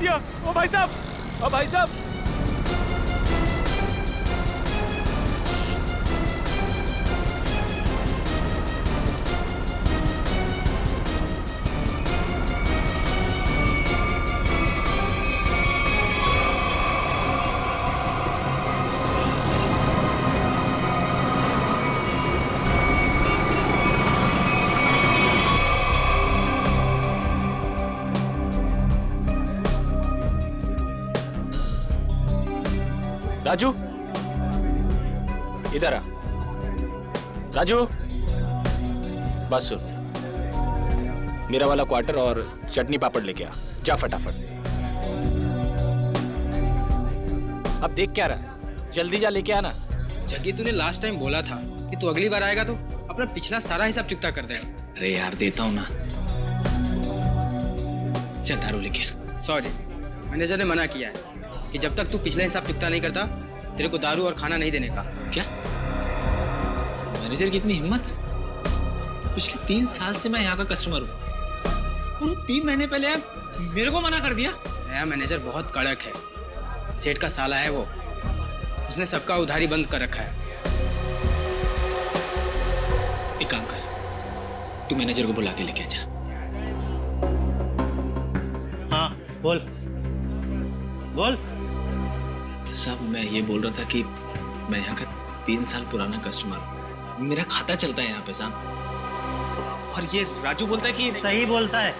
दिया। ओ भाई साहब, ओ भाई साहब। राजू, इधर आ। राजू, बस सुन, मेरा वाला क्वार्टर और चटनी पापड़ लेके आ, जा फटाफट। अब देख क्या रहा, जल्दी जा लेके आना। जग्गी, तूने लास्ट टाइम बोला था कि तू अगली बार आएगा तो अपना पिछला सारा हिसाब चुकता कर देगा। अरे यार देता हूँ ना, चल दारू लेके आ। सॉरी, मैनेजर ने मना किया है कि जब तक तू पिछला हिसाब चुकता नहीं करता तेरे को दारू और खाना नहीं देने का। क्या मैनेजर की इतनी हिम्मत? पिछले 3 साल से मैं यहाँ का कस्टमर हूँ और 3 महीने पहले मेरे को मना कर दिया। नया मैनेजर बहुत कड़क है, सेठ का साला है वो, उसने सबका उधारी बंद कर रखा है। एक काम कर, तू मैनेजर को बुला के लेके जा। हाँ बोल बोल। साहब मैं ये बोल रहा था कि मैं यहाँ का 3 साल पुराना कस्टमर हूँ, मेरा खाता चलता है यहाँ पे साहब। और ये राजू बोलता है कि सही बोलता है,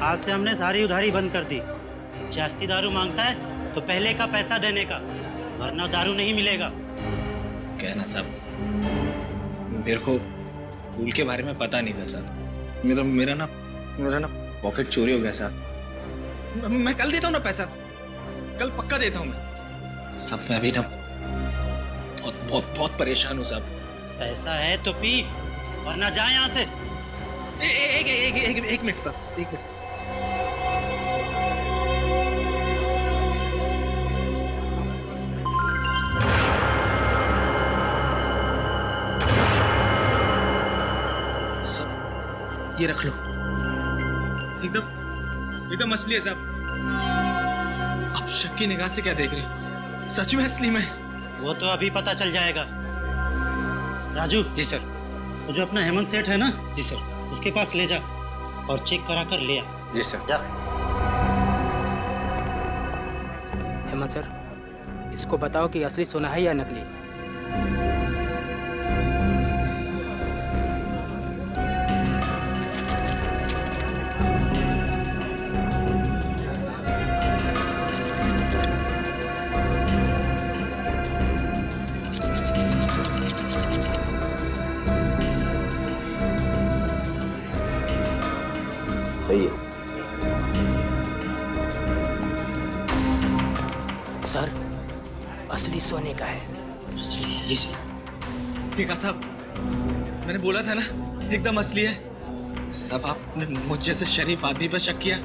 आज से हमने सारी उधारी बंद कर दी। जास्ती दारू मांगता है तो पहले का पैसा देने का, वरना दारू नहीं मिलेगा। क्या ना साहब, मेरे को रूल के बारे में पता नहीं था साहब। मेरा ना पॉकेट चोरी हो गया साहब। मैं कल देता हूँ ना पैसा, कल पक्का देता हूँ मैं। सब मैं अभी ना बहुत परेशान हूँ साहब। पैसा है तो पी, वरना जा यहाँ से। एक मिनट साहब, एक मिनट। सब ये रख लो, एकदम असली है साहब। आप शक की निगाह से क्या देख रहे हैं? सच में असली में? वो तो अभी पता चल जाएगा। राजू। जी सर। वो जो अपना हेमंत सेठ है ना, जी सर, उसके पास ले जा और चेक करा कर ले आ। जी सर। जा। हेमंत सर, इसको बताओ कि असली सोना है या नकली। सही है सर, असली सोने का है। जी सर। देखा साहब, मैंने बोला था ना एकदम असली है। सब आपने मुझ जैसे शरीफ आदमी पर शक किया,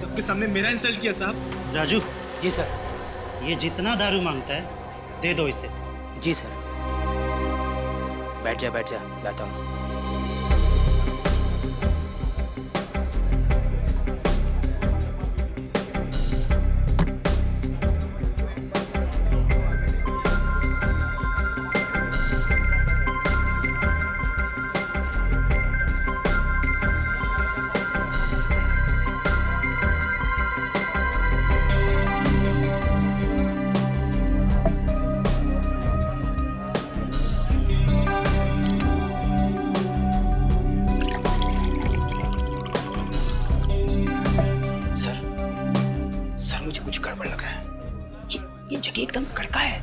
सबके सामने मेरा इंसल्ट किया साहब। राजू। जी सर। ये जितना दारू मांगता है दे दो इसे। जी सर। बैठ जा, लाता हूँ। एकदम कड़का है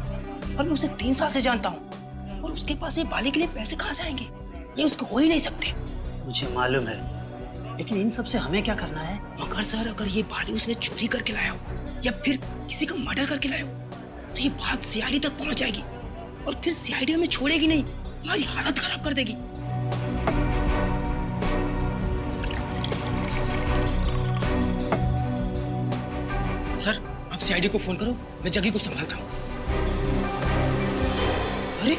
और मैं उसे 3 साल से जानता हूँ, और उसके पास ये बाली के लिए पैसे कहाँ से आएंगे? ये उसको हो ही नहीं सकते। मुझे मालूम है, लेकिन इन सब से हमें क्या करना है? मगर सर, अगर ये बाली उसने चोरी करके लाया हो या फिर किसी का मर्डर करके लाया हो तो ये बात सीआईडी तक पहुंच जाएगी, और फिर सीआईडी हमें छोड़ेगी नहीं, हमारी हालत खराब कर देगी। सर, आप सीआईडी को फोन करो, मैं जग्गी को संभालता हूँ। अरे,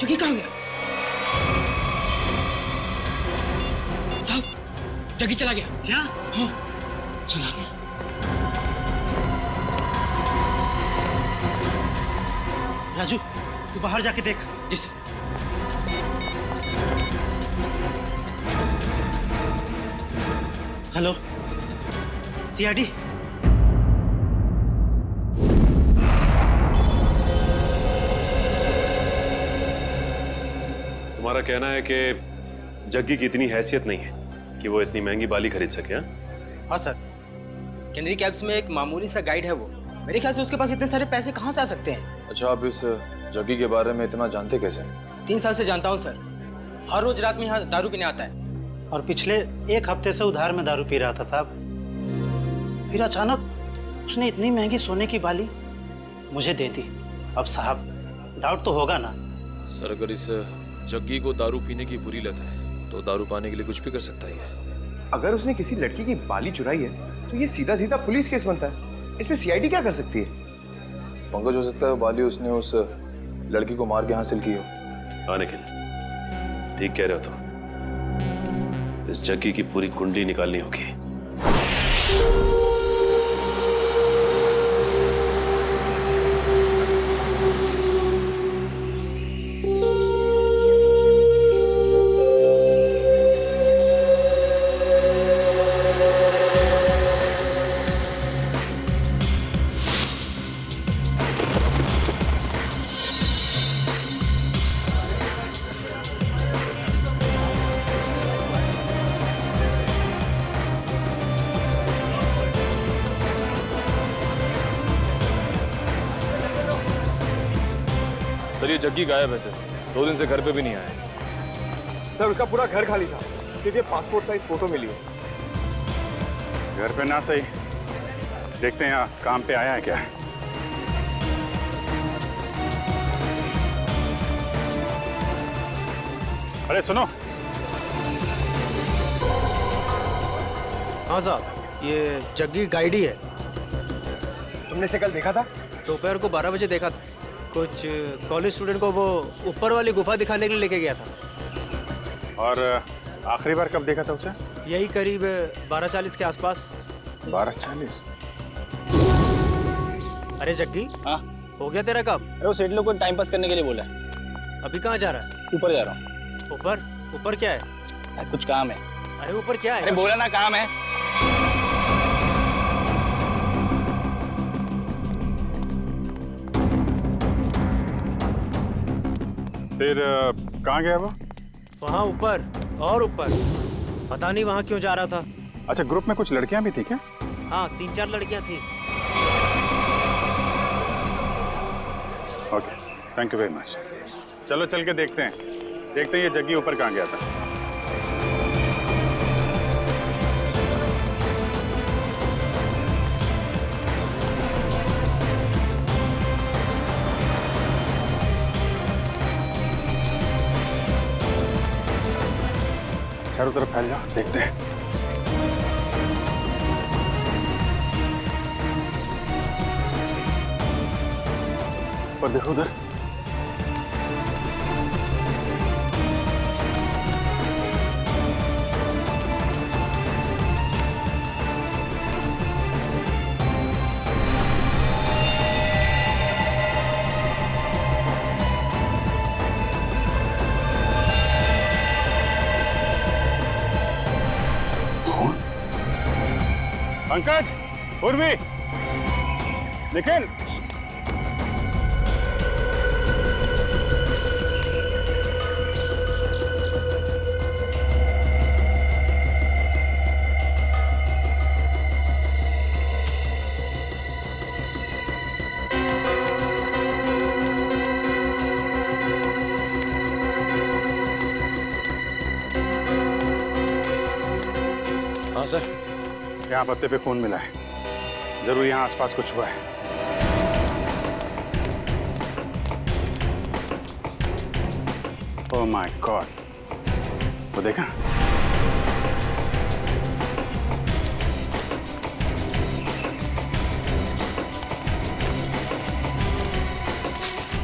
जग्गी कहाँ गया? साहब, जग्गी चला गया। क्या? हाँ, चला। राजू, तू बाहर जाके देख। इस हेलो, सीआईडी। तुम्हारा कहना है कि जग्गी की इतनी हैसियत नहीं है कि वो इतनी महंगी बाली खरीद सके? हाँ सर, कैनरी कैब्स में एक मामूली सा गाइड है वो। मेरे ख्याल से उसके पास इतने सारे पैसे कहाँ से आ सकते हैं। अच्छा, आप इस जग्गी के बारे में इतना जानते कैसे? 3 साल से जानता हूँ सर। हर रोज रात में यहाँ दारू पीने आता है। और पिछले 1 हफ्ते से उधार में दारू पी रहा था साहब। फिर अचानक उसने इतनी महंगी सोने की बाली मुझे दे दी। अब साहब, डाउट तो होगा ना? सर, अगर इस जग्गी को दारू पीने की बुरी लत है तो दारू पाने के लिए कुछ भी कर सकता है। अगर उसने किसी लड़की की बाली चुराई है तो ये सीधा सीधा पुलिस केस बनता है। इसमें सीआईडी क्या कर सकती है? पंकज, हो सकता है बाली उसने उस लड़की को मार के हासिल की हो। हाँ निखिल, ठीक कह रहे हो तुम। इस जग्गी की पूरी कुंडली निकालनी होगी। सर, ये जग्गी गायब है सर। 2 दिन से घर पे भी नहीं आया। सर, उसका पूरा घर खाली था, सिर्फ ये पासपोर्ट साइज फोटो मिली है। घर पे ना सही, देखते हैं यहाँ काम पे आया है क्या। अरे सुनो। हाँ साहब, ये जग्गी गाइड ही है। तुमने इसे कल देखा था? दोपहर को 12 बजे देखा था। कुछ कॉलेज स्टूडेंट को वो ऊपर वाली गुफा दिखाने के लिए लेके गया था। और आखिरी बार कब देखा था उसे? यही करीब 12:40 के आसपास। 12:40? अरे जग्गी, हाँ, हो गया तेरा काम? अरे वो सेठ लोग को टाइम पास करने के लिए बोला है। अभी कहाँ जा रहा है? ऊपर जा रहा हूँ। ऊपर? ऊपर क्या है? कुछ काम है। अरे ऊपर क्या है? अरे बोला ना, काम है। फिर कहाँ गया वो? वहाँ ऊपर और ऊपर। पता नहीं वहाँ क्यों जा रहा था। अच्छा, ग्रुप में कुछ लड़कियां भी थी क्या? हाँ, 3-4 लड़कियाँ थी। Okay, thank you very much. चलो चल के देखते हैं ये जग्गी ऊपर कहाँ गया था। चारों तरफ फैल जाओ, देखते हैं। और देखो उधर। पंकज, उर्वी, निखिल, हाँ सर, यहाँ पत्ते पे खून मिला है। जरूर यहाँ आसपास कुछ हुआ है। ओह माय गॉड, वो देखा?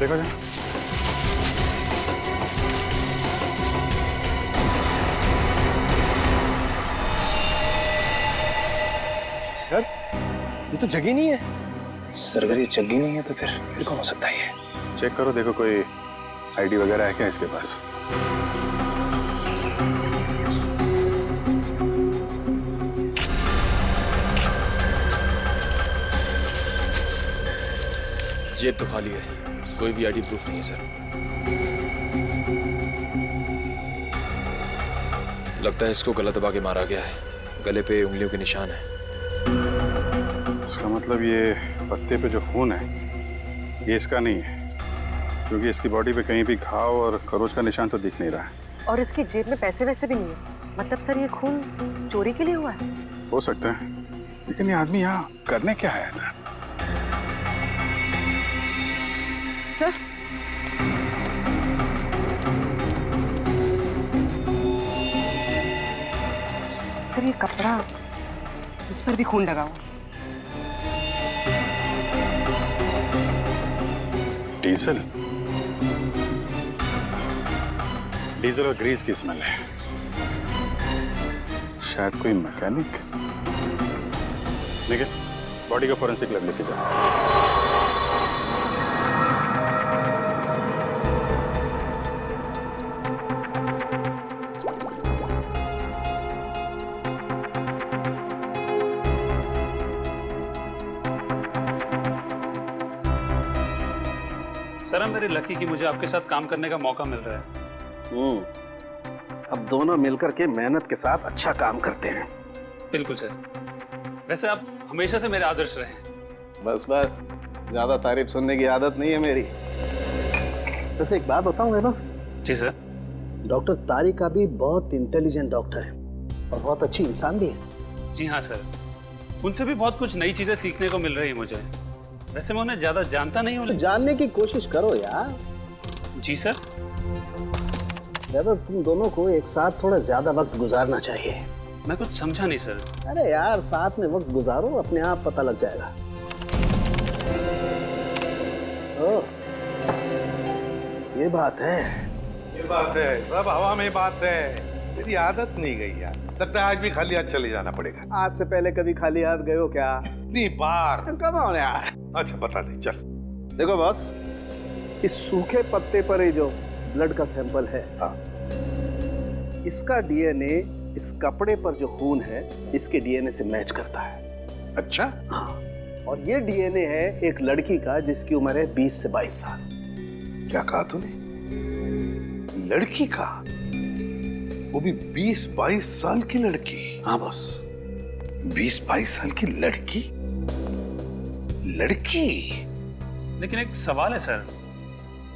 देखो जा। सर ये तो जगह नहीं है। सर अगर ये जग्गी नहीं है तो फिर कौन हो सकता है ये? चेक करो, देखो कोई आईडी वगैरह है क्या इसके पास। जेब तो खाली है, कोई भी आईडी प्रूफ नहीं है सर। लगता है इसको गला दबा के मारा गया है, गले पे उंगलियों के निशान है। इसका मतलब ये पत्ते पे जो खून है ये इसका नहीं है, क्योंकि इसकी बॉडी पे कहीं भी घाव और खरोच का निशान तो दिख नहीं रहा है। और इसकी जेब में पैसे वैसे भी नहीं है, मतलब सर ये खून चोरी के लिए हुआ है? हो सकता है, लेकिन ये आदमी यहाँ करने क्या आया था? सर सर ये कपड़ा, इस पर भी खून लगा हुआ। डीजल, डीजल और ग्रीस की स्मेल है। शायद कोई मैकेनिक। ठीक है, बॉडी का फोरेंसिक लैब लेके जाओ। सर I'm very lucky कि मुझे आपके साथ काम करने का मौका मिल रहा है। अब दोनों मिलकर के मेहनत के साथ अच्छा काम करते हैं। बिल्कुल सर, वैसे आप हमेशा से मेरे आदर्श रहे हैं। बस बस, ज्यादा तारीफ सुनने की आदत नहीं है मेरी। वैसे एक बात बताऊं वैभव? जी सर। डॉक्टर तारिक भी बहुत इंटेलिजेंट डॉक्टर है और बहुत अच्छी इंसान भी है। जी हाँ सर, उनसे भी बहुत कुछ नई चीजें सीखने को मिल रही है मुझे। वैसे मैं उन्हें ज्यादा जानता नहीं हूँ। तो जानने की कोशिश करो यार। जी सर। वैभव, तुम दोनों को एक साथ थोड़ा ज्यादा वक्त गुजारना चाहिए। मैं कुछ समझा नहीं सर। अरे यार, साथ में वक्त गुजारो, अपने आप पता लग जाएगा। ओ, ये बात है। ये बात है, सब हवा में बात है। मेरी आदत नहीं गई यार, लगता है आज भी खाली हाथ चले जाना पड़ेगा। आज से पहले कभी खाली हाथ गए हो क्या? इतनी बार। कम ऑन यार। अच्छा बता दे, चल। देखो बॉस, इस सूखे पत्ते पर ये जो ब्लड का सैंपल है, इसका डीएनए इस कपड़े पर जो खून है इसके डीएनए से मैच करता है। अच्छा? हाँ, और ये डीएनए है एक लड़की का जिसकी उम्र है 20 से 22 साल। क्या कहा तूने? लड़की का? वो भी 20-22 साल की लड़की? हाँ बॉस। 20-22 साल की लड़की? लड़की? लेकिन एक सवाल है सर,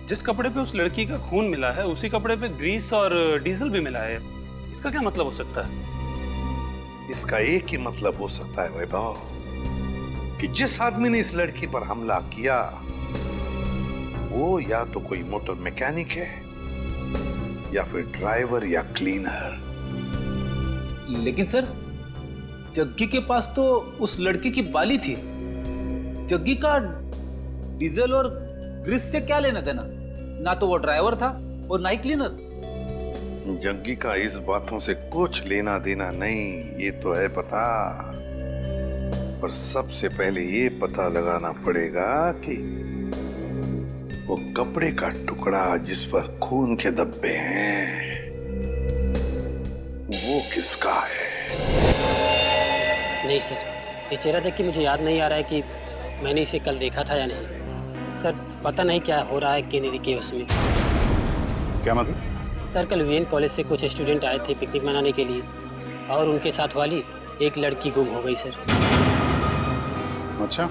जिस कपड़े पे उस लड़की का खून मिला है उसी कपड़े पे ग्रीस और डीजल भी मिला है। इसका क्या मतलब हो सकता है? इसका एक ही मतलब हो सकता है वैभव, कि जिस आदमी ने इस लड़की पर हमला किया वो या तो कोई मोटर मैकेनिक है या फिर ड्राइवर या क्लीनर। लेकिन सर, जग्गी के पास तो उस लड़की की बाली थी। जग्गी का डीजल और ग्रीस से क्या लेना देना? ना तो वो ड्राइवर था और ना ही क्लीनर। जग्गी का इस बातों से कुछ लेना देना नहीं, ये तो है पता। पर सबसे पहले ये पता लगाना पड़ेगा कि वो कपड़े का टुकड़ा जिस पर खून के धब्बे हैं वो किसका है। नहीं सर, ये चेहरा देख के मुझे याद नहीं आ रहा है कि मैंने इसे कल देखा था या नहीं। सर पता नहीं क्या हो रहा है केनेरी के उसमें। क्या मतलब? सर कल वीएन कॉलेज से कुछ स्टूडेंट आए थे पिकनिक मनाने के लिए और उनके साथ वाली एक लड़की गुम हो गई सर। अच्छा,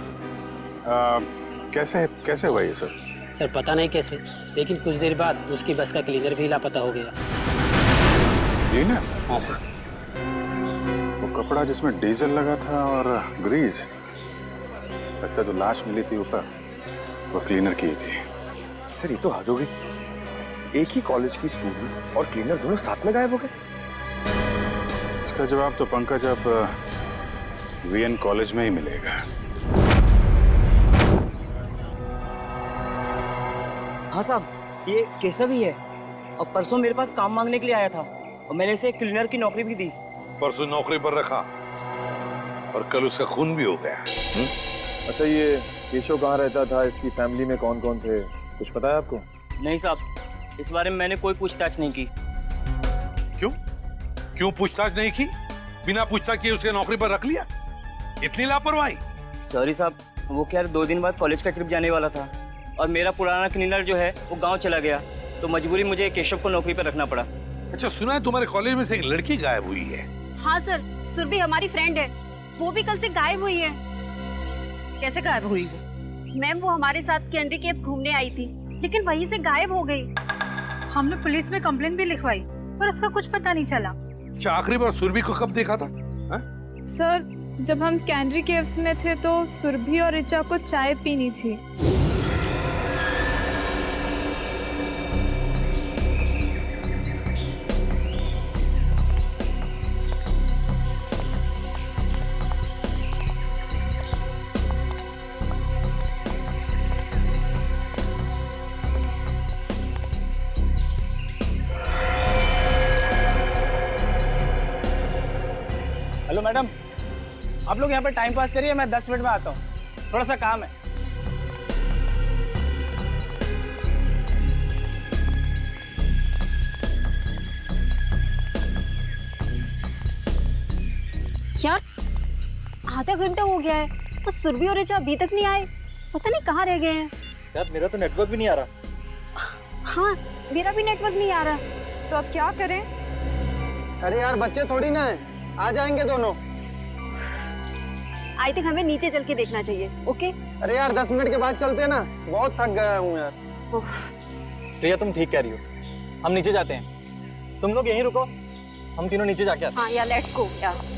कैसे हुआ ये सर? सर पता नहीं कैसे, लेकिन कुछ देर बाद उसकी बस का क्लीनर भी लापता हो गया। क्लीनर? हाँ सर। वो कपड़ा जिसमें डीजल लगा था और ग्रीस, लगता जो लाश मिली थी ऊपर वो क्लीनर की थी। सर ये तो हद हो गई। एक ही कॉलेज की स्टूडेंट और क्लीनर दोनों साथ में गायब हो गए। इसका जवाब तो पंकज अब वीएन कॉलेज में ही मिलेगा। हाँ साहब, ये केशव ही है और परसों मेरे पास काम मांगने के लिए आया था और मैंने इसे क्लीनर की नौकरी भी दी। परसों नौकरी पर रखा और कल उसका खून भी हो गया। अच्छा, ये केशव कहाँ रहता था, इसकी फैमिली में कौन कौन थे, कुछ पता है आपको? नहीं साहब, इस बारे में मैंने कोई पूछताछ नहीं की। क्यों पूछताछ नहीं की? बिना पूछताछ किए उसके नौकरी पर रख लिया? इतनी लापरवाही? सॉरी साहब, वो क्या 2 दिन बाद कॉलेज का ट्रिप जाने वाला था और मेरा पुराना क्लीनर जो है वो गांव चला गया, तो मजबूरी मुझे केशव को नौकरी पर रखना पड़ा। अच्छा, सुना है तुम्हारे कॉलेज में से एक लड़की गायब हुई है? हाँ सर, सुरभि हमारी फ्रेंड है, वो भी कल से गायब हुई है। कैसे गायब हुई? मैम वो हमारे साथ कैंडी केव्स घूमने आई थी, लेकिन वहीं से गायब हो गई। हमने पुलिस में कंप्लेंट भी लिखवाई पर उसका कुछ पता नहीं चला। अच्छा, आखिरी बार सुरभि को कब देखा था? सर, जब हम कैंडी केव्स में थे तो सुरभि और ऋचा को चाय पीनी थी। हेलो मैडम, आप लोग यहाँ पर टाइम पास करिए, मैं 10 मिनट में आता हूँ, थोड़ा सा काम है। यार आधा घंटा हो गया है तो सुरभि और ऋचा अभी तक नहीं आए, पता नहीं कहाँ रह गए हैं। यार मेरा तो नेटवर्क भी नहीं आ रहा। हाँ, मेरा भी नेटवर्क नहीं आ रहा, तो अब क्या करें? अरे यार बच्चे थोड़ी ना है, आ जाएंगे दोनों। आई थिंक हमें नीचे चल के देखना चाहिए। ओके? अरे यार 10 मिनट के बाद चलते हैं ना, बहुत थक गया हूँ यार। प्रिया तुम ठीक कह रही हो, हम नीचे जाते हैं, तुम लोग यहीं रुको, हम तीनों नीचे जाके आते हैं। हाँ यार, लेट्स गो यार।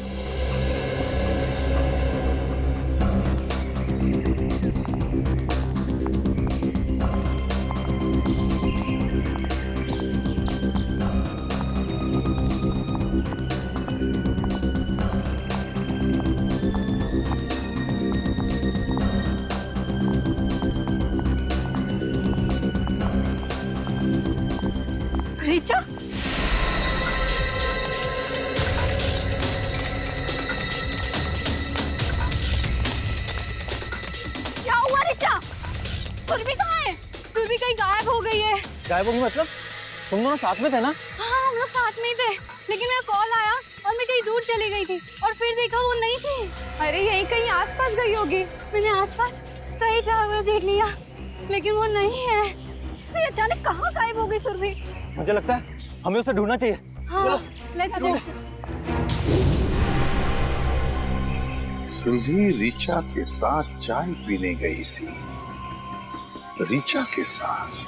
ऋचा, क्या हुआ ऋचा? सुरभि कहाँ है? सुरभि कहीं गायब हो गई है। गायब होगी मतलब? तुम दोनों साथ में थे ना? हाँ, हम लोग साथ में ही थे, लेकिन मेरा कॉल आया और मैं कहीं दूर चली गई थी और फिर देखा वो नहीं थी। अरे यहीं कहीं आसपास गई होगी। मैंने आसपास सही जगह देख लिया, लेकिन वो नहीं है। से अचानक कहाँ गायब हो गई सुरभि? मुझे लगता है हमें उसे ढूंढना चाहिए। हाँ, लेट्स गो। सुरभि ऋचा के साथ चाय पीने गई थी। ऋचा के साथ?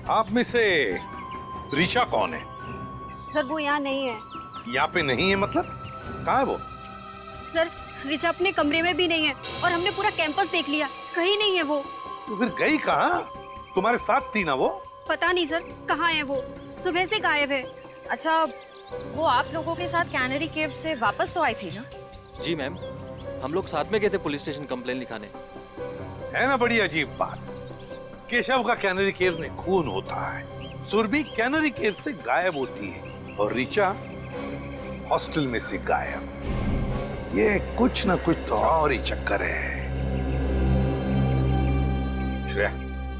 आप में से ऋचा कौन है? सर वो यहाँ नहीं है। यहाँ पे नहीं है मतलब? कहाँ है वो? सर ऋचा अपने कमरे में भी नहीं है और हमने पूरा कैंपस देख लिया, कहीं नहीं है वो। तो फिर गई कहाँ? तुम्हारे साथ थी ना वो? पता नहीं सर, कहाँ है वो, सुबह से गायब है। अच्छा, वो आप लोगों के साथ कैनरी केव से वापस तो आई थी ना? जी मैम, हम लोग साथ में गए थे पुलिस स्टेशन कंप्लेन लिखाने। है ना बड़ी अजीब बात। केशव का कैनरी केव में खून होता है, सुरभि कैनरी केव से गायब होती है और ऋचा हॉस्टल में से गायब। ये कुछ ना कुछ तो और ही चक्कर है। श्रेया,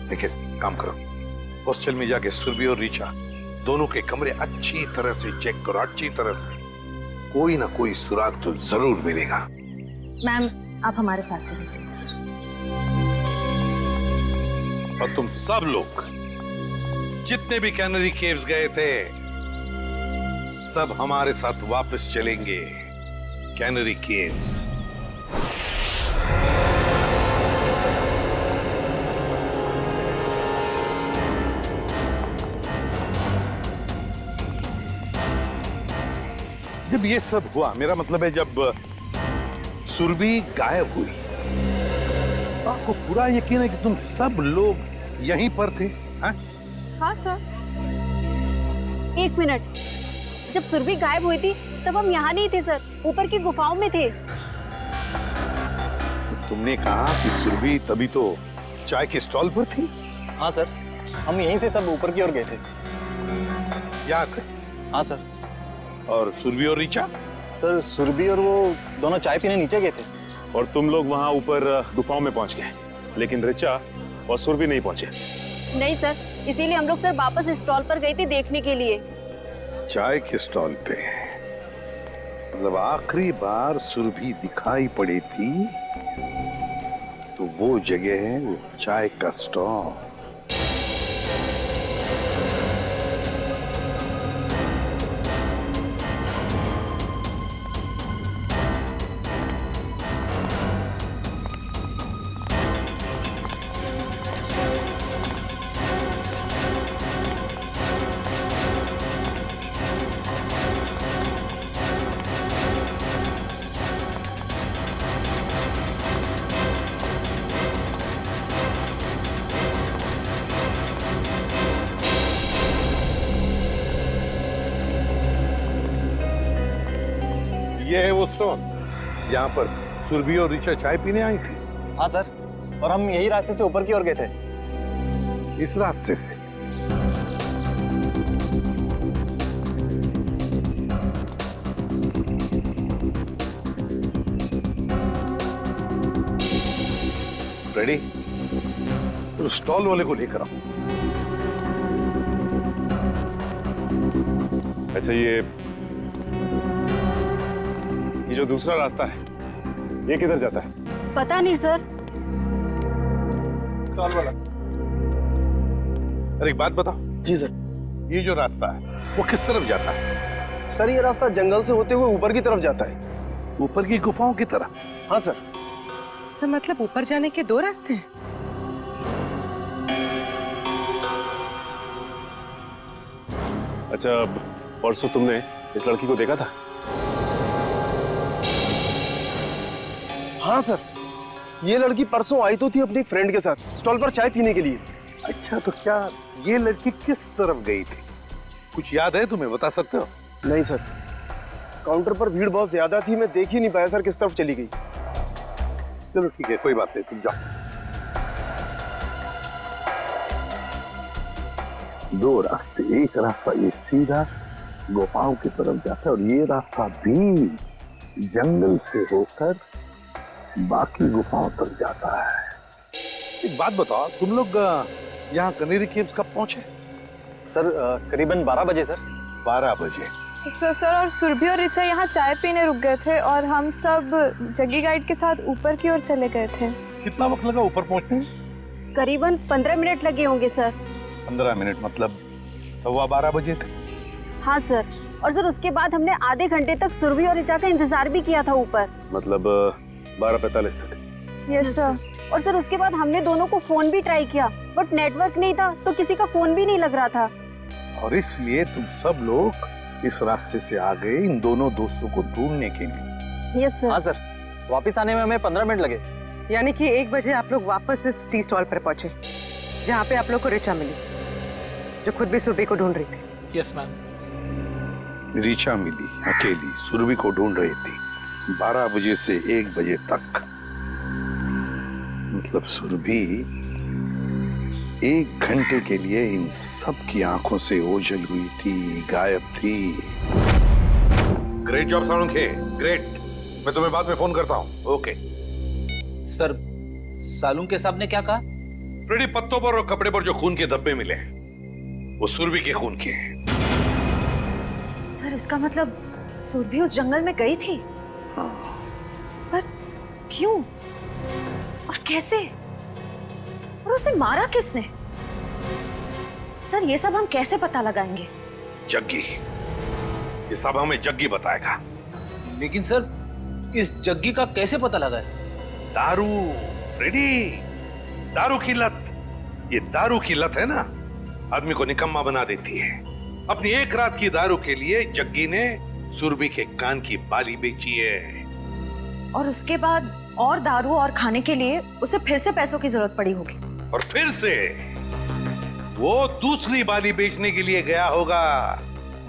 देखिए काम करो, हॉस्टल में जाके सुरभि और ऋचा दोनों के कमरे अच्छी तरह से चेक करो, अच्छी तरह से। कोई ना कोई सुराग तो जरूर मिलेगा। मैम आप हमारे साथ चलिए प्लीज। और तुम सब लोग जितने भी कैनरी केव्स गए थे, सब हमारे साथ वापस चलेंगे कैनरी केव्स। जब ये सब हुआ, मेरा मतलब है जब सुरभि गायब हुई, तो आपको पूरा यकीन है कि तुम सब लोग यहीं पर थे? हाँ सर। 1 मिनट, जब सुरभि गायब हुई थी तब हम यहाँ नहीं थे सर, ऊपर की गुफाओं में थे। तुमने कहा कि सुरभि तभी तो चाय के स्टॉल पर थी? हाँ सर, हम यहीं से सब ऊपर की ओर गए थे। याद है? हाँ सर। और सुरभि और ऋचा? सर सुरभि और वो दोनों चाय पीने नीचे गए थे। और तुम लोग वहां ऊपर गुफाओं में पहुंच गए, लेकिन ऋचा और सुरभि नहीं पहुंचे। नहीं सर, इसीलिए हम लोग सर वापस स्टॉल पर गए थे देखने के लिए। चाय के स्टॉल पे? मतलब आखिरी बार सुरभि दिखाई पड़ी थी तो वो जगह है वो चाय का स्टॉल। ये है वो स्टॉल यहाँ पर सुरभि और ऋचा चाय पीने आई थी। हाँ सर, और हम यही रास्ते से ऊपर की ओर गए थे। इस रास्ते से? रेडी? तो स्टॉल वाले को लेकर आओ। अच्छा, ये जो दूसरा रास्ता है ये किधर जाता है? पता नहीं सर। स्टॉल वाला, अरे एक बात बताओ। जी सर। ये जो रास्ता है वो किस तरफ जाता है? सर ये रास्ता जंगल से होते हुए ऊपर की तरफ जाता है। ऊपर की गुफाओं की तरफ? हाँ सर। सर मतलब ऊपर जाने के 2 रास्ते हैं? अच्छा, परसों तुमने इस लड़की को देखा था? हाँ सर, ये लड़की परसों आई तो थी अपनी एक फ्रेंड के साथ स्टॉल पर चाय पीने के लिए। अच्छा, तो क्या ये लड़की किस तरफ गई थी? कुछ याद है तुम्हें, बता सकते हो? नहीं सर, काउंटर पर भीड़ बहुत ज्यादा थी, मैं देख ही नहीं पाया सर किस तरफ चली गई। चलो ठीक है, कोई बात नहीं, तुम जाओ। 2 रास्ते, एक रास्ता ये सीधा गुफाओं की तरफ जाता है और ये रास्ता भी जंगल से होकर बाकी गुफाओं तक जाता है। एक बात बताओ, तुम लोग यहाँ कनेरी केव्स कब पहुंचे? सर करीबन 12 बजे सर। 12 बजे? सर और सुरभि और ऋचा यहाँ चाय पीने रुक गए थे और हम सब जग्गी गाइड के साथ ऊपर की ओर चले गए थे। कितना वक्त लगा ऊपर पहुंचने में? करीबन 15 मिनट लगे होंगे सर। 15 मिनट मतलब 12:15 बजे थे? हाँ सर, और सर उसके बाद हमने आधे घंटे तक सुरभि और ऋचा का इंतजार भी किया था ऊपर। मतलब 12:45 तक? Yes sir. और सर उसके बाद हमने दोनों को फोन भी ट्राई किया, बट नेटवर्क नहीं था तो किसी का फोन भी नहीं लग रहा था। और इसलिए तुम सब लोग इस रास्ते से आ गए इन दोनों दोस्तों को ढूंढने के लिए? Yes sir. हाँ सर, वापस आने में हमें 15 मिनट लगे। यानी कि 1 बजे आप लोग वापस इस टी स्टॉल पर पहुंचे जहाँ पे आप लोग को ऋचा मिली, जो खुद भी सुरभि को ढूंढ रही थी। Yes ma'am. ऋचा मिली अकेली, सुरभि को ढूंढ रही थी 12 बजे से 1 बजे तक। मतलब सुरभि 1 घंटे के लिए इन सब की आंखों से ओझल हुई थी, गायब थी। Great job Salunkhe, great. मैं तुम्हें बाद में फोन करता हूँ। ओके सर, सालुंखे साहब ने क्या कहा? फ्रेडी, पत्तों पर और कपड़े पर जो खून के धब्बे मिले वो सुरभि के खून के हैं। सर इसका मतलब सुरभि उस जंगल में गई थी? हाँ। पर क्यों और कैसे, और उसे मारा किसने? सर ये सब हम कैसे पता लगाएंगे? जग्गी, ये सब हमें जग्गी बताएगा। लेकिन सर इस जग्गी का कैसे पता लगा है? दारू फ्रेडी, दारू की लत। ये दारू की लत है ना, आदमी को निकम्मा बना देती है। अपनी 1 रात की दारू के लिए जग्गी ने सुरभि के कान की बाली बेची है। और उसके बाद और दारू और खाने के लिए उसे फिर से पैसों की जरूरत पड़ी होगी। और फिर से वो दूसरी बाली बेचने के लिए गया होगा,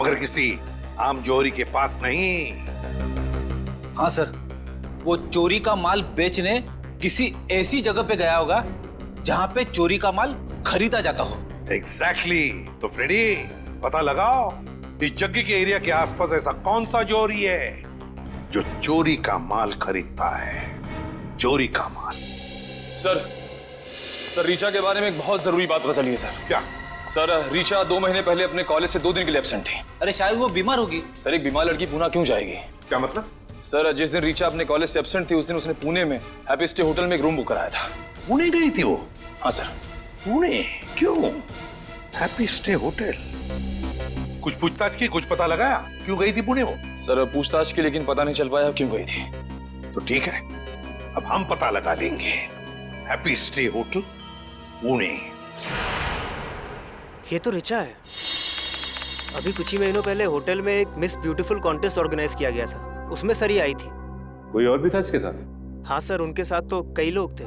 मगर किसी आम जोहरी के पास नहीं। हाँ सर, वो चोरी का माल बेचने किसी ऐसी जगह पे गया होगा जहां पे चोरी का माल खरीदा जाता हो। एग्जैक्टली। तो फ्रेडी, पता लगाओ इस जग्गी के एरिया के आसपास ऐसा कौन सा चोरी है जो चोरी का माल खरीदता है? चोरी का माल। सर रीचा के बारे में एक बहुत जरूरी बात पता चली है सर। क्या? सर रीचा 2 महीने पहले अपने कॉलेज से 2 दिन के लिए एब्सेंट थी। अरे शायद वो बीमार होगी। सर एक बीमार लड़की पुणे क्यों जाएगी? क्या मतलब? सर जिस दिन रीचा अपने कॉलेज से एब्सेंट थी उस दिन उसने पुणे में हैप्पी स्टे होटल में एक रूम बुक कराया था। पुणे गई थी वो? हाँ सर। पुणे क्यों? Happy stay hotel? कुछ पूछताछ की, कुछ पता लगाया क्यों गई थी पुणे वो? सर पूछताछ की, लेकिन पता नहीं चल पाया क्यों गई थी। तो ठीक है, अब हम पता लगा लेंगे। Happy stay hotel Pune. ये तो रिचा है। अभी कुछ ही महीनों पहले होटल में एक मिस ब्यूटीफुल कॉन्टेस्ट ऑर्गेनाइज किया गया था, उसमें सरी आई थी। कोई और भी था इसके साथ? हाँ सर, उनके साथ तो कई लोग थे।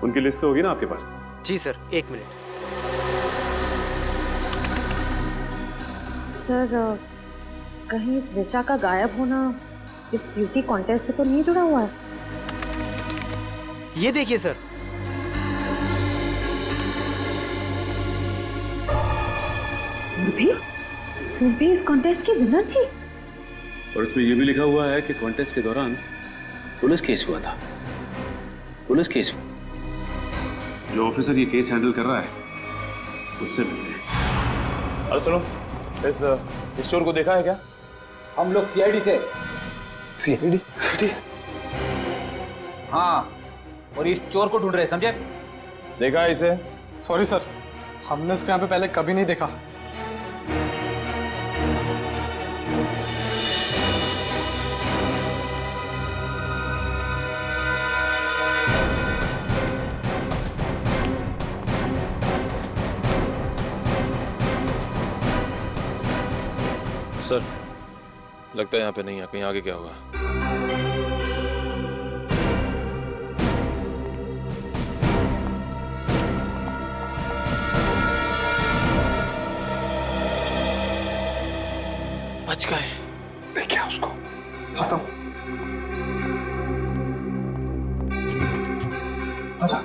उनकी लिस्ट तो होगी ना आपके पास? जी सर, 1 मिनट। सर कहीं इस रिचा का गायब होना इस ब्यूटी कॉन्टेस्ट से तो नहीं जुड़ा हुआ है? ये देखिए सर, सुरभि इस कॉन्टेस्ट की विनर थी। और इसमें यह भी लिखा हुआ है कि कॉन्टेस्ट के दौरान पुलिस केस हुआ था। पुलिस केस हुआ। जो ऑफिसर ये केस हैंडल कर रहा है उससे मिलते हैं। अरे सुनो, इस चोर को देखा है क्या? हम लोग सीआईडी से। सीआईडी? हाँ, और इस चोर को ढूंढ रहे हैं, समझे? देखा है इसे? सॉरी सर, हमने इसको यहाँ पे पहले कभी नहीं देखा। सर लगता है यहाँ पे नहीं है, कहीं आगे क्या होगा? बच गए। देखिए उसको। खत्म। अच्छा।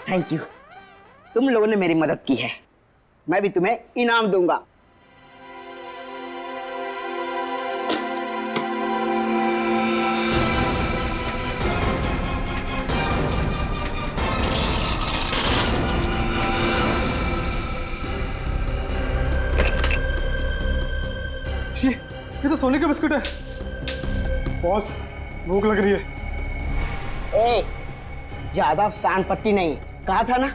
थैंक यू, तुम लोगों ने मेरी मदद की है, मैं भी तुम्हें इनाम दूंगा। ये तो सोने का बिस्कुट है। बॉस, भूख लग रही है। ए, ज्यादा शान पट्टी नहीं, कहा था ना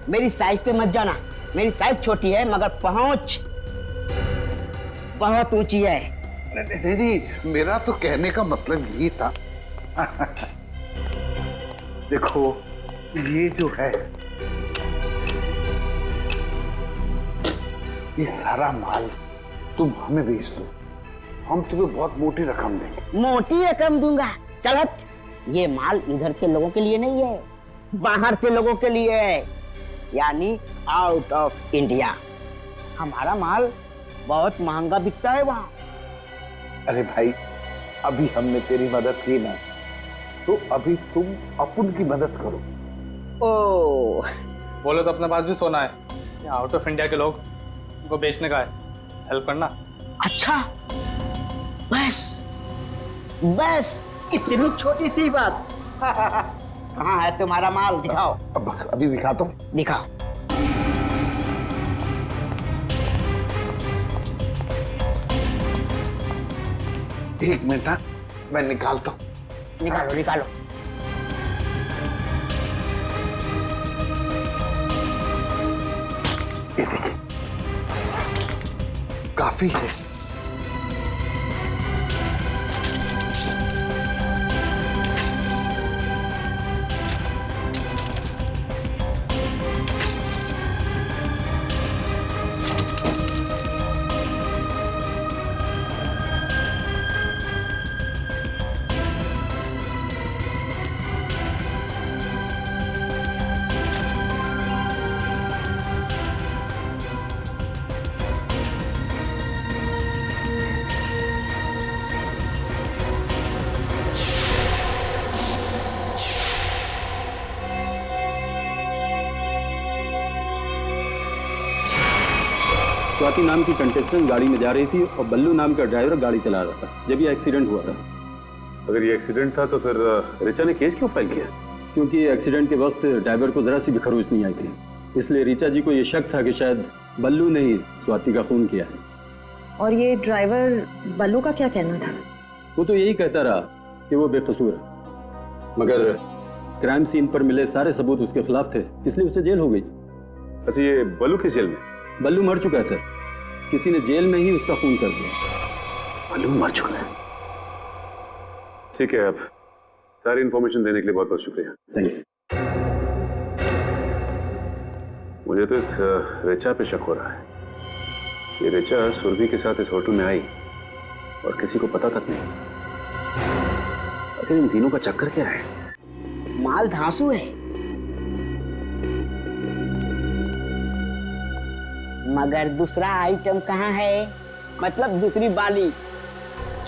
मेरी साइज पे मत जाना। मेरी साइज छोटी है मगर पहुंच बहुत ऊंची है। नहीं, मेरा तो कहने का मतलब ये था। देखो ये जो है, ये सारा माल तुम हमें बेच दो, हम तुम्हें बहुत मोटी रकम देंगे। मोटी रकम दूंगा? चल हट। ये माल इधर के लोगों के लिए नहीं है, बाहर के लोगों के लिए है, यानी आउट ऑफ इंडिया। हमारा माल बहुत महंगा बिकता है वहाँ। अरे भाई, अभी हमने तेरी मदद की ना, तो अभी तुम अपन की मदद करो। ओ, बोलो तो अपने पास भी सोना है, ये आउट ऑफ इंडिया के लोग उनको बेचने का है, हेल्प करना। अच्छा, बस बस इतनी छोटी सी बात। कहाँ है तुम्हारा माल, दिखाओ। अब बस अभी दिखा दो। दिखाओ। एक मिनट, मैं निकालता हूँ। निकालो निकालो। ये देखिए, काफी है। स्वाति नाम की कंटेस्टेंट गाड़ी में जा रही थी और बल्लू नाम का ड्राइवर गाड़ी चला रहा था जब ये एक्सीडेंट हुआ था। अगर ये एक्सीडेंट था तो फिर ऋचा ने केस क्यों फाइल किया? क्योंकि एक्सीडेंट के वक्त ड्राइवर को जरा सी भी खरोच नहीं आई थी, इसलिए ऋचा जी को ये शक था कि शायद बल्लू ने ही स्वाति का खून किया है। और ये ड्राइवर बल्लू का क्या कहना था? वो तो यही कहता रहा कि वो बेकसूर है, मगर क्राइम सीन पर मिले सारे सबूत उसके खिलाफ थे, इसलिए उसे जेल हो गई। अच्छा, ये बल्लू किस जेल में? बल्लू मर चुका है सर, किसी ने जेल में ही उसका खून कर दिया। बल्लू मर चुका है? ठीक है, अब सारी इंफॉर्मेशन देने के लिए बहुत बहुत शुक्रिया। Thank you. मुझे तो इस ऋचा पे शक हो रहा है। ये ऋचा सुरभि के साथ इस होटल में आई और किसी को पता तक नहीं। आखिर इन तीनों का चक्कर क्या है? माल धांसू है, मगर दूसरा आइटम कहाँ है? मतलब दूसरी बाली।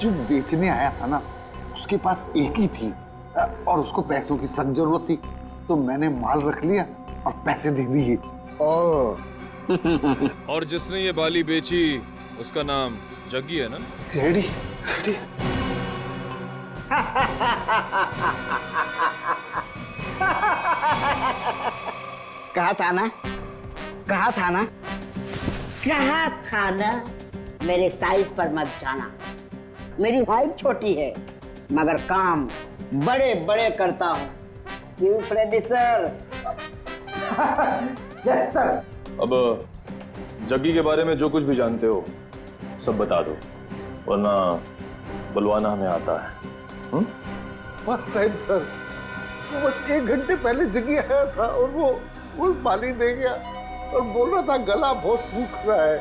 जो बेचने आया था ना, उसके पास एक ही थी और उसको पैसों की सख्त जरूरत थी, तो मैंने माल रख लिया और पैसे दे दिए। और जिसने ये बाली बेची उसका नाम जग्गी है ना? JD, JD. कहा था ना, कहा था ना, कहा था ना, मेरे साइज पर मत जाना। मेरी हाइट छोटी है मगर काम बड़े बड़े करता हूँ। क्यों फ्रेडी सर? Yes sir. अब जग्गी के बारे में जो कुछ भी जानते हो सब बता दो, वरना बुलवाना हमें आता है। फर्स्ट टाइम सर, वो बस 1 घंटे पहले जगी आया था और वो बाली दे गया और बोल रहा था गला बहुत सूख रहा है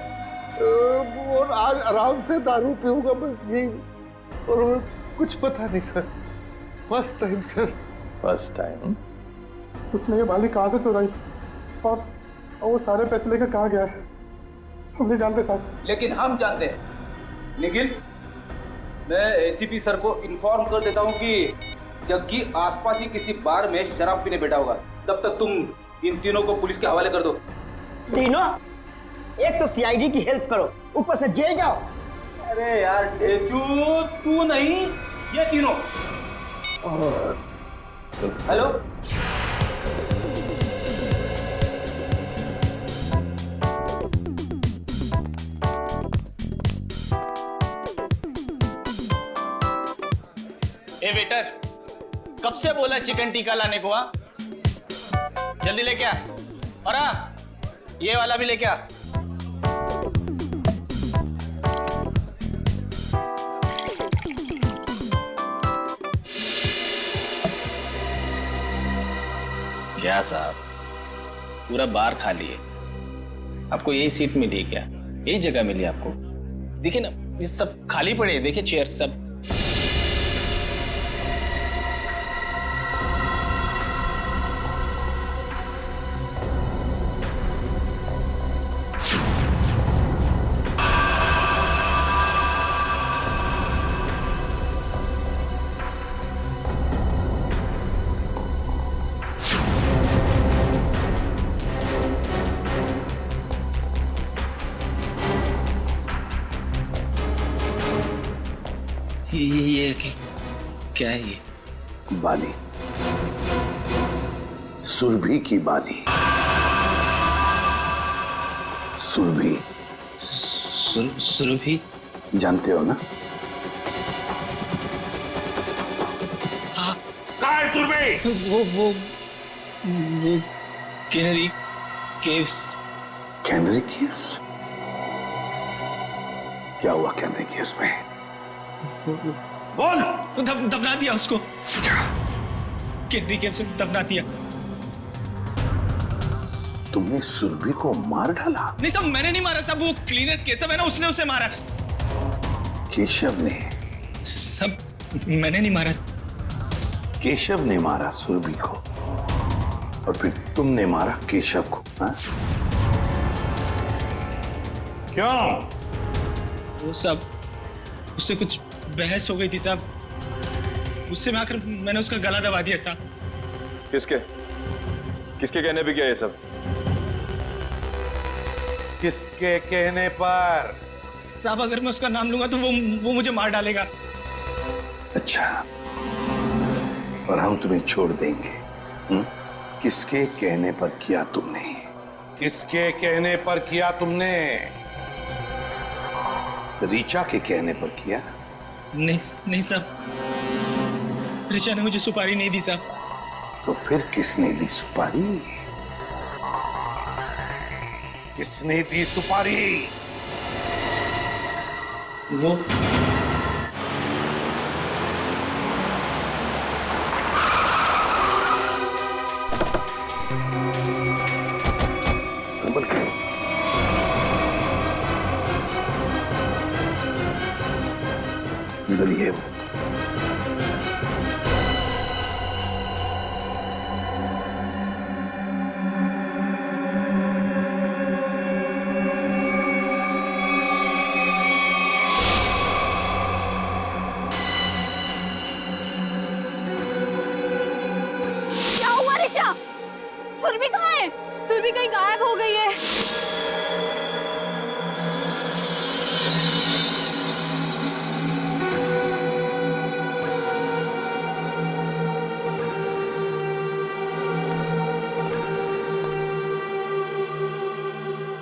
और आज आराम से दारू पीऊंगा, बस यही। और कुछ पता नहीं sir, first time sir. First time? उसने ये बाली कहाँ से चुराई और वो सारे पैसे लेकर कहाँ गया है हम नहीं जानते साहब। लेकिन हम जानते हैं। निखिल, मैं एसीपी सर को इन्फॉर्म कर देता हूँ कि जग्गी आसपास ही किसी बार में शराब पीने बैठा होगा। तब तक तुम इन तीनों को पुलिस के हवाले कर दो। तीनों? एक तो सीआईडी की हेल्प करो, ऊपर से जेल जाओ। अरे यार टेचू, तू नहीं, ये तीनों। हेलो, ए वेटर, कब से बोला चिकन टिक्का लाने को? आ जल्दी लेके आ। और ये वाला भी लेके आ। क्या साहब, पूरा बार खाली है। आपको यही सीट मिली क्या? यही जगह मिली आपको? देखिए ना, ये सब खाली पड़े हैं, देखिए चेयर सब। ये क्या है? ये बाली, सुरभि की बाली। सुरभि? सुरभि जानते हो ना? हाँ। कहाँ है सुरभि? वो कैनरी केव्स। Canary caves? क्या हुआ कैनरी केव्स में? बोल। दफना दिया उसको। क्या? कैनरी केव्स में दफना दिया। तुमने सुरभि को मार डाला? नहीं साहब, मैंने नहीं मारा साहब, वो क्लीनर केशव है ना, उसने उसे मारा। केशव ने? सब मैंने नहीं मारा। केशव ने मारा सुरभि को और फिर तुमने मारा केशव को? हाँ? क्यों? वो सब उससे कुछ बहस हो गई थी साहब, उससे मैं आकर मैंने उसका गला दबा दिया साहब। किसके कहने पे किया ये सब? किसके कहने पर? साहब अगर मैं उसका नाम लूंगा तो वो मुझे मार डालेगा। अच्छा, और हम तुम्हें छोड़ देंगे? किसके कहने पर किया तुमने? किसके कहने पर किया तुमने? रीचा के कहने पर किया? नहीं साहब, ऋचा ने मुझे सुपारी नहीं दी साहब। तो फिर किसने दी सुपारी? किसने दी सुपारी? वो निकलिए। क्या हुआ ऋचा? सुरभि कहाँ है? सुरभि कहीं गायब हो गई है।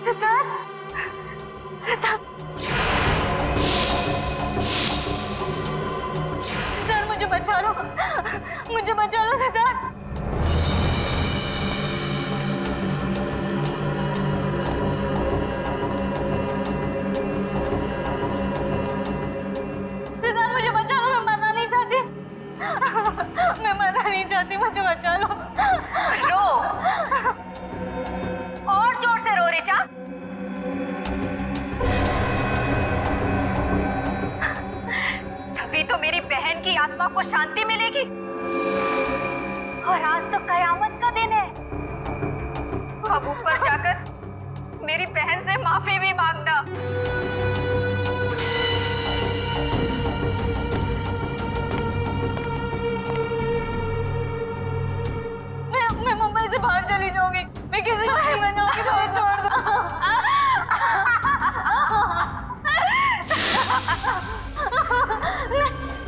सिद्धार्थ, सिद्धार्थ, सिद्धार्थ मुझे बचा लो, मुझे बचा लो सिद्धार्थ। सिद्धार्थ मुझे बचा लो, मैं मरना नहीं चाहती, मैं मरना नहीं चाहती, मुझे बचा लो। रो, और जोर से रो ऋचा। तभी तो मेरी बहन की आत्मा को शांति मिलेगी। और आज तो कयामत का दिन है। अब ऊपर जाकर मेरी बहन से माफी भी मांगना। मैं मुंबई से बाहर चली जाऊंगी, मैं किसी को नहीं बनाऊंगी, छोड़ दो।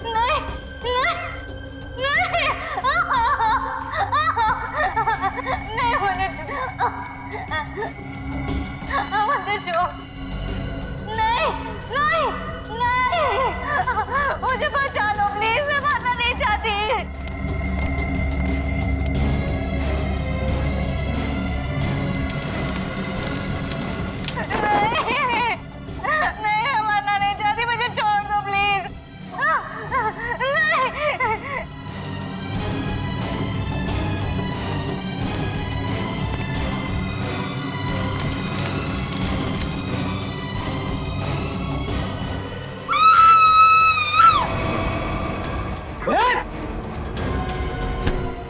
नहीं, नहीं, नहीं, नहीं, मुझे छोड़, नहीं, नहीं, नहीं, मुझे बचा लो प्लीज, मैं मरना नहीं चाहती। नहीं, मैं मरना नहीं चाहती, मुझे छोड़ दो प्लीज। नहीं।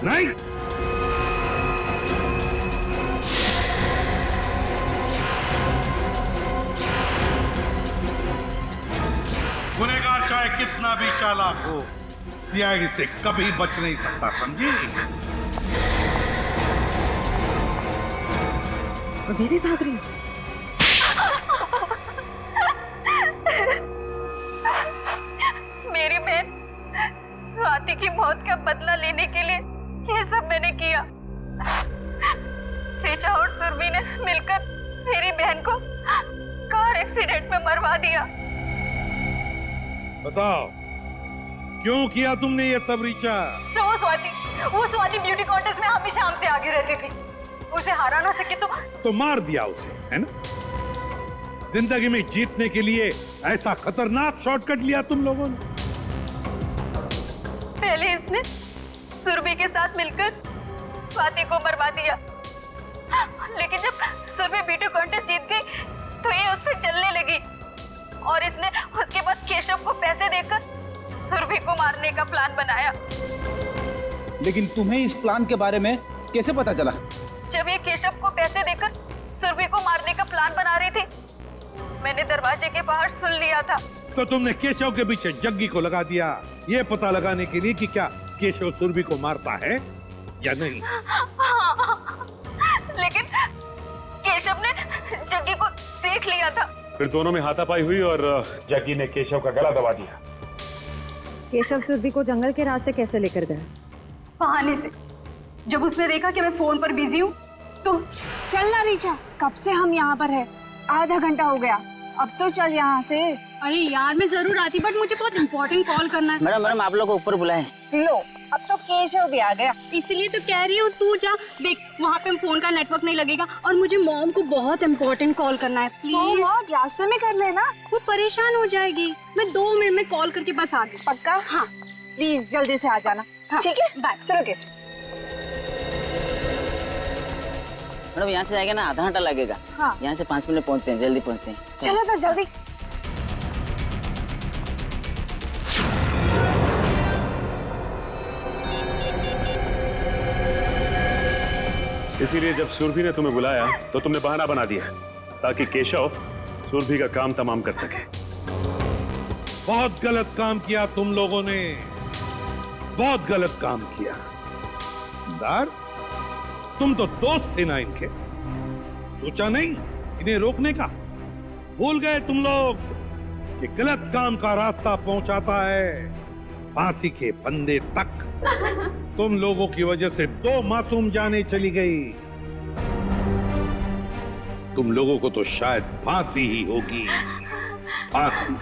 नहीं, गुनहगार चाहे कितना भी चालाक हो, सियाही से कभी बच नहीं सकता, समझी? अभी भी भाग रही है? मेरी बहन स्वाति की मौत का बदला लेने के लिए ये सब मैंने किया। ऋचा और सुरभि ने मिलकर मेरी बहन को कार एक्सीडेंट में मरवा दिया। बताओ, क्यों किया तुमने ये सब ऋचा? तो वो स्वाति ब्यूटी कॉन्टेस्ट में हमेशा हमसे आगे रहती थी। उसे हरा ना सके तो मार दिया उसे, है ना? जिंदगी में जीतने के लिए ऐसा खतरनाक शॉर्टकट लिया तुम लोगों ने। पहले इसने सुरभि के साथ मिलकर स्वाति को मरवा दिया, लेकिन जब सुरभि ब्यूटी कॉन्टेस्ट जीत गई तो ये उससे चलने लगी और इसने उसके बाद केशव को पैसे देकर सुरभि को मारने का प्लान बनाया। लेकिन तुम्हें इस प्लान के बारे में कैसे पता चला? जब ये केशव को पैसे देकर सुरभि को मारने का प्लान बना रही थी, मैंने दरवाजे के बाहर सुन लिया था। तो तुमने केशव के पीछे जग्गी को लगा दिया, ये पता लगाने के लिए कि क्या केशव सुरभि को मारता है या नहीं। लेकिन केशव ने जग्गी को देख लिया था। फिर दोनों में हाथापाई हुई और जग्गी ने केशव का गला दबा दिया। केशव सुरभि को जंगल के रास्ते कैसे लेकर गया? बहाने से। जब उसने देखा कि मैं फोन पर बिजी हूँ तो चल ना रीचा, कब से हम यहाँ पर है, आधा घंटा हो गया, अब तो चल यहाँ से। अरे यार मैं जरूर आती, बट मुझे बहुत इम्पोर्टेंट कॉल करना है। मैडम आप लोग को ऊपर बुलाएं। लो, अब तो केशव भी आ गया। इसलिए तो कह रही हूँ तू जा, देख वहाँ पे फोन का नेटवर्क नहीं लगेगा और मुझे मॉम को बहुत इम्पोर्टेंट कॉल करना है। प्लीज रास्ते में कर लेना, वो परेशान हो जाएगी। मैं 2 मिनट में कॉल करके बस आ गई। पक्का? हाँ प्लीज जल्दी से आ जाना। ठीक है, बाय। चलो केशव। मैडम यहाँ से जाएगा ना, आधा घंटा लगेगा। हाँ। यहाँ से 5 मिनट पहुँचते हैं, जल्दी पहुँचते हैं। चलो तो जल्दी। इसीलिए जब सुरभि ने तुम्हें बुलाया तो तुमने बहाना बना दिया ताकि केशव सुरभि का काम तमाम कर सके। बहुत गलत काम किया तुम लोगों ने, बहुत गलत काम किया। सरदार, तुम तो दोस्त थे ना इनके, सोचा नहीं इन्हें रोकने का? भूल गए तुम लोग कि गलत काम का रास्ता पहुंचाता है फांसी के फंदे तक। तुम लोगों की वजह से 2 मासूम जानें चली गई। तुम लोगों को तो शायद फांसी ही होगी, फांसी।